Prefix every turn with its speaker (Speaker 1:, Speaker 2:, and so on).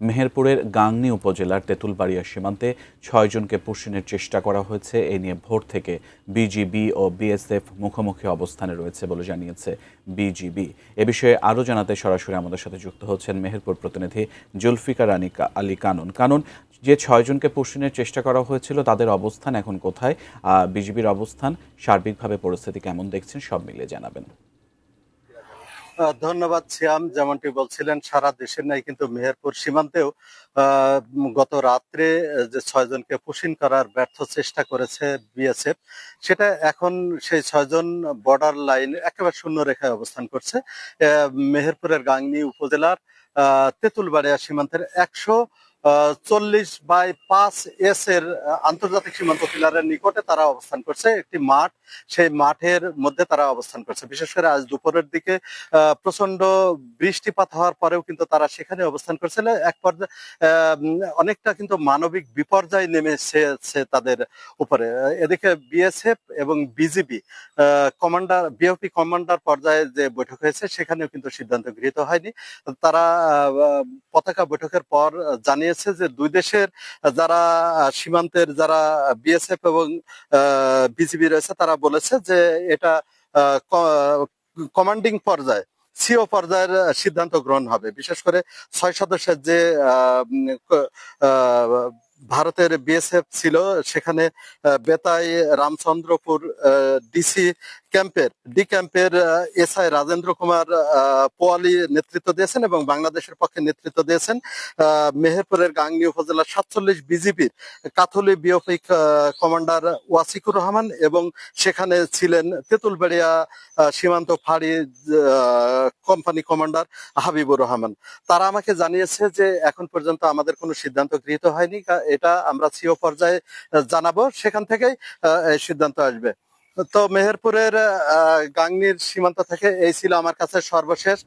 Speaker 1: মেহেরপুরের গাংনী উপজেলার তেঁতুলবাড়িয়া সীমান্তে ৬ জনকে পুশিনের চেষ্টা করা হয়েছে। এ নিয়ে ভোর থেকে বিজিবি ও বিএসএফ মুখোমুখি অবস্থানে রয়েছে বলে জানিয়েছে বিজিবি। এ বিষয়ে আরও জানাতে সরাসরি আমাদের সাথে যুক্ত হচ্ছেন মেহেরপুর প্রতিনিধি জুলফিকার আলী কানন। কানন, যে ৬ জনকে পুশিনের চেষ্টা করা হয়েছিল তাদের অবস্থান এখন কোথায়? বিজিবির অবস্থান, সার্বিকভাবে পরিস্থিতি কেমন দেখছেন, সব মিলিয়ে জানাবেন।
Speaker 2: ধন্যবাদ সিয়াম। যেমনটি বলছিলেন, সারা দেশের নাই কিন্তু মেহেরপুর সীমান্তেও গত রাত্রে যে ৬ জনকে পুশিন করার ব্যর্থ চেষ্টা করেছে বিএসএফ, সেটা এখন সেই ৬ জন বর্ডার লাইন একেবারে শূন্য রেখায় অবস্থান করছে। মেহেরপুরের গাংনী উপজেলার তেঁতুলবাড়িয়া সীমান্তের ১৪০/৫ এর আন্তর্জাতিক সীমান্ত পিলারের নিকটে তারা অবস্থান করছে। একটি মাঠ, সেই মাঠের মধ্যে তারা অবস্থান করছে। বিশেষ করে আজ দুপুরের দিকে প্রচন্ড বৃষ্টিপাত হওয়ার পরেও কিন্তু তারা সেখানে অবস্থান করছিল। এক পর্যায়ে অনেকটা কিন্তু মানবিক বিপর্যয় নেমে এসেছে তাদের উপরে। এদিকে বিএসএফ এবং বিজিবি কমান্ডার, বিওপি কমান্ডার পর্যায়ে যে বৈঠক হয়েছে সেখানেও কিন্তু সিদ্ধান্ত গৃহীত হয়নি। তারা পতাকা বৈঠকের পর জানিয়েছে যে দুই দেশের যারা সীমান্তের যারা বিএসএফ এবং বিজিবি রয়েছে তারা বলেছে যে এটা কমান্ডিং পর্যায়ে, সিও পর্যায়ের সিদ্ধান্ত গ্রহণ হবে। বিশেষ করে ৬ সদস্যের যে ভারতের বিএসএফ ছিল, সেখানে বেতাই রামচন্দ্রপুর ডি ক্যাম্পের এসআই রাজেন্দ্র কুমার পোয়ালি নেতৃত্ব দিয়েছেন এবং বাংলাদেশের পক্ষে নেতৃত্ব দিয়েছেন মেহেরপুরের গাংনী উপজেলার ৪৭ বিজিবির কাথলি বিওপি কমান্ডার ওয়াসিকুর রহমান, এবং সেখানে ছিলেন তেঁতুলবাড়িয়া সীমান্ত ফাঁড়ি কোম্পানি কমান্ডার হাবিবুর রহমান। তারা আমাকে জানিয়েছে যে এখন পর্যন্ত আমাদের কোনো সিদ্ধান্ত গৃহীত হয়নি, এটা আমরা সিও পর্যায়ে জানাবো, সেখান থেকেই সিদ্ধান্ত আসবে। তো মেহেরপুরের গাংনীর সীমান্ত থেকে এই ছিল আমার কাছে সর্বশেষ